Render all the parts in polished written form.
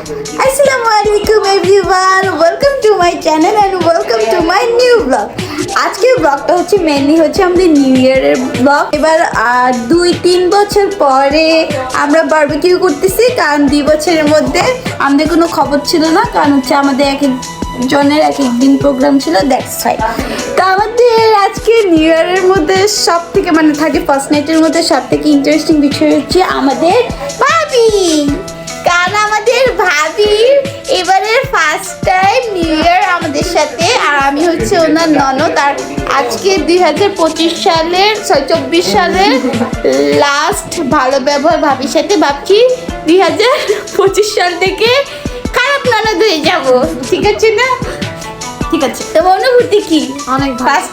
Assalamualaikum everyone, welcome to my channel and welcome to my new vlog. আজকের ব্লগটা হচ্ছে mainly হচ্ছে আমাদের নিউ ইয়ারের ব্লগ। এবার 2-3 বছর পরে আমরা বারবিকিউ করতেছি, কারণ 2 বছরের মধ্যে আমাদের কোনো খবর ছিল না, কারণ হচ্ছে আমাদের এক এক জনের এক এক দিন প্রোগ্রাম ছিল, দ্যাটস হোয়াই। তো আমাদের আজকে নিউ ইয়ারের মধ্যে সব থেকে মানে 31st নাইটের মধ্যে সব থেকে ইন্টারেস্টিং বিষয় হচ্ছে আমাদের ভাবি, কারণ আমাদের ভাবির এবারের ফার্স্ট টাইম নিউ ইয়ার আমাদের সাথে, আর আমি হচ্ছে ওনার ননদ। আর আজকে 2024 সালের লাস্ট ভালো ব্যবহার ভাবির সাথে। ভাবছি 2025 সাল থেকে খারাপ ননদ হয়ে যাব, ঠিক আছে না? ঠিক আছে। তোমার অনুভূতি কি? অনেক ফার্স্ট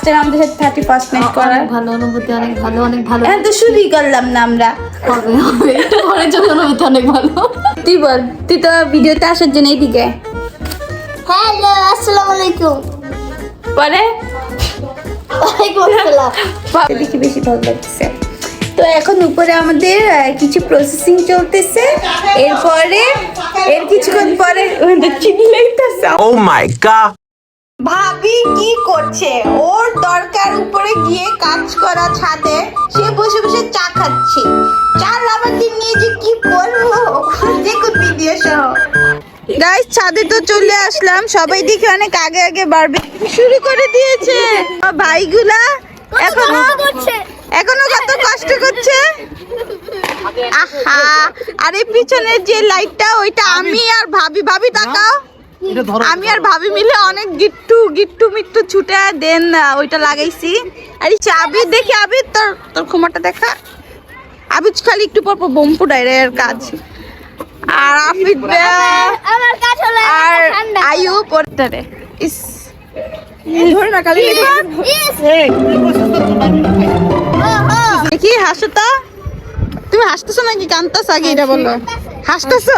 টাইম আমাদের সাথে 31st নাইট করার ভালো অনুভূতি, অনেক ভালো, অনেক ভালো। এখন তো শুরুই করলাম না আমরা, হবে একটু পরের জন্য অনুভূতি অনেক ভালো। তুই বল, তুই তো ভিডিওতে আসার জন্য এইদিকে। হ্যালো, আসসালামু আলাইকুম। পরে ওয়ালাইকুম আসসালাম। দেখি বেশি ভালো লাগছে। তো এখন উপরে আমাদের কিছু প্রসেসিং চলতেছে, এরপরে এর কিছুক্ষণ পরে চিল্লাইতেছে। ও মাই গড, ভাবি কি করছে? ওর দরকার উপরে গিয়ে কাজ করা ছাদে, সে বসে বসে চা খাচ্ছে। চার আমাদের নিয়ে যে কি করবো দেখুন ভিডিও সহ। গাইস, ছাদে তো চলে আসলাম, সবাই দেখে অনেক আগে আগে বারবিকিউ শুরু করে দিয়েছে। ভাইগুলা এখনো কত কষ্ট করছে। আহা, আরে পিছনের যে লাইটটা ওইটা আমি আর ভাবি তাকাও, আমি আর ভাবি মিলে অনেক গিট্টু মিট্টু ছুটে দেন ওইটা লাগাইছি। আরে আবির দেখি, আবির তোর ক্ষমতা দেখা। আবির খালি একটু পর পর বোম ফুটাইয়ের কাজ। আর আফিদ আমার কাজ হলো আর আয়ু পড়তে ইস ধরে না খালি দেখি। হাসো তো, তুমি হাসতেছো নাকি কাঁদতেছো? আগে এটা বলো, হাসতেছো?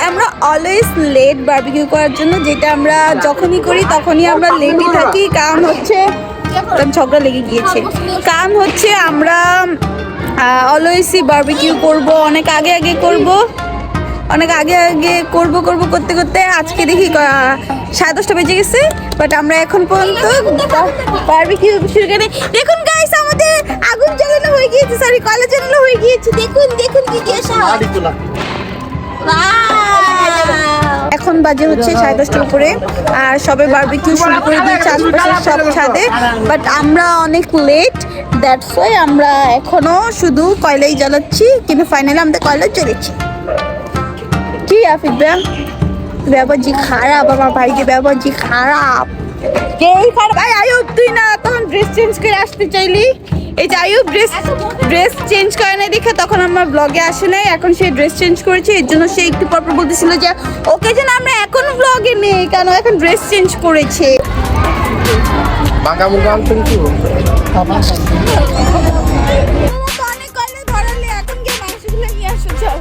আমরা অলওয়েজ লেট বারবিকিউ করার জন্য, যেটা আমরা যখনই করি তখনই আমরা লেটই থাকি। কারণ হচ্ছে ঝগড়া লেগে গিয়েছে। কারণ হচ্ছে আমরা অলওয়েজই বারবিকিউ করব, অনেক আগে করতে করতে আজকে দেখি 10:30 বেজে গেছে, বাট আমরা এখন পর্যন্ত বারবিকিউ শুরু করি। দেখুন গাইস, আমাদের আগুন জ্বালানো হয়ে গিয়েছে, সরি কয়লা জ্বালানো হয়ে গিয়েছে। দেখুন ভিডিও এখন বাজে হচ্ছে 10:30 উপরে, আর সবে বারবিকিউ শুরু করে দিয়েছে আশপাশের সব ছাদে, বাট আমরা অনেক লেট, দ্যাটস ওয়াই আমরা এখনো শুধু কয়লাই জ্বালাচ্ছি, কিন্তু ফাইনালি আমাদের কয়লা জ্বলেছি। কি আফিদ ব্যবহার জি খারাপ, আমার ভাই যে ব্যবহার জি খারাপ। কেই খারাপ? আয়ুব তুই না তখন ড্রেস চেঞ্জ করে আসতে চাইলি। এই যে আয়ুব ড্রেস চেঞ্জ করে না দেখে তখন আমার ব্লগে আসে নাই, এখন সে ড্রেস চেঞ্জ করেছে, এর জন্য সে একটু পর বলতেছিল যে ওকে যেন আমরা এখন ব্লগে নেই, কেন এখন ড্রেস চেঞ্জ করেছে। অনেক কলে ধরালে, এখন গিয়ে মাংসগুলো নিয়ে আসো। চল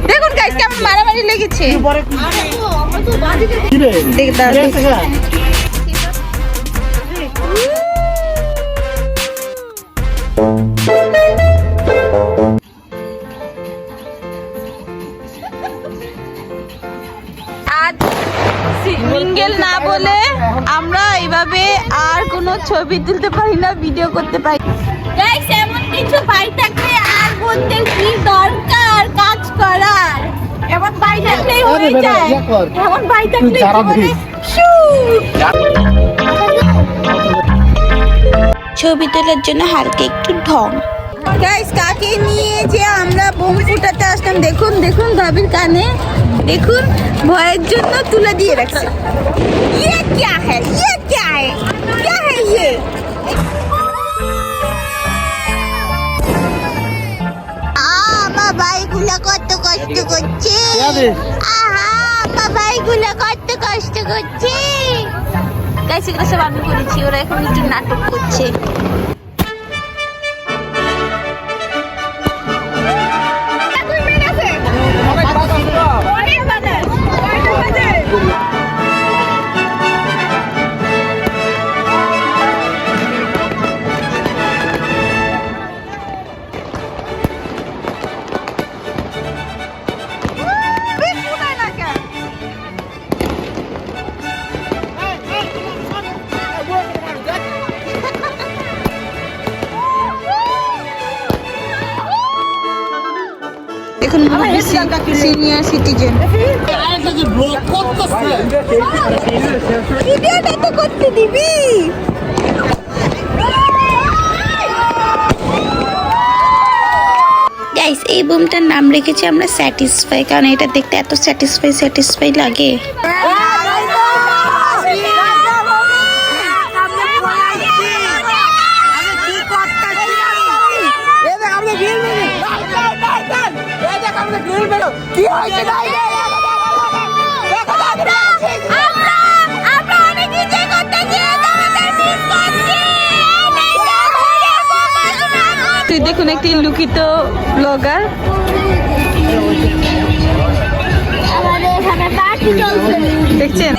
দেখুন গাইস কেমন মারামারি লেগেছে। সিঙ্গেল না বলে আমরা এইভাবে আর কোনো ছবি তুলতে পারি না, ভিডিও করতে পারি। গাইস, এমন কিছু ভাই থাকলে আর বলতে কি দরকার কাজ করার, এমন ভাই থাকলেই হয়ে যায়, এমন ভাই থাকলে ছবি তোলার জন্য হালকা একটু ঢং। গাইস, কাকে নিয়ে যে আমরা বোম ফুটাতে আসলাম, দেখুন ভাবির কানে, দেখুন ভয়ের জন্য তুলে দিয়ে রাখছে। ইয়ে क्या है ये? আমার ভাইগুলো কত কষ্ট করছে। আমার ভাইগুলো কত কষ্ট করছে। গাইস, এগুলো সব আমি করেছি, ওরা এখন একটু নাটক করছে। দেখুন সিনিয়র সিটিজেন ভিডিওটা তো করতে দিবি। গাইস এই বুমটার নাম রেখেছি আমরা স্যাটিসফাই, কারণ এটা দেখতে এত স্যাটিসফাই লাগে। দেখুন একটি লুকিত ব্লগার। আমাদের এখানে পার্টি চলছে। দেখছেন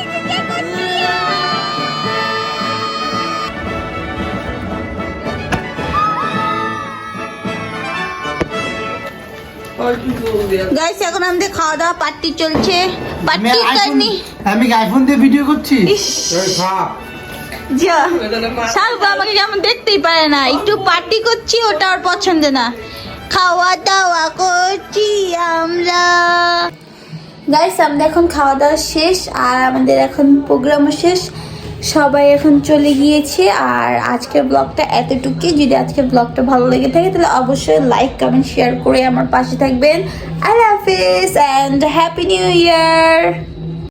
গাইস, এখন আমাদের খাওয়া দাওয়া পার্টি চলছে। পার্টি করনি আমি আইফোন দিয়ে ভিডিও করছি। যা সালবা আমাকে যেমন দেখতেই পারে না, একটু পার্টি করছি, ওটা ওর পছন্দ না। খাওয়া দাওয়া করছি আমরা। গাইস আমরা এখন খাওয়া দাওয়া শেষ, আর আমাদের এখন প্রোগ্রামও শেষ, সবাই এখন চলে গিয়েছে। আর আজকের ব্লগটা এতটুকুই। যদি আজকের ব্লগটা ভালো লেগে থাকে তাহলে অবশ্যই লাইক কমেন্ট শেয়ার করে আমার পাশে থাকবেন। আল্লাহ হাফেজ অ্যান্ড হ্যাপি নিউ ইয়ার।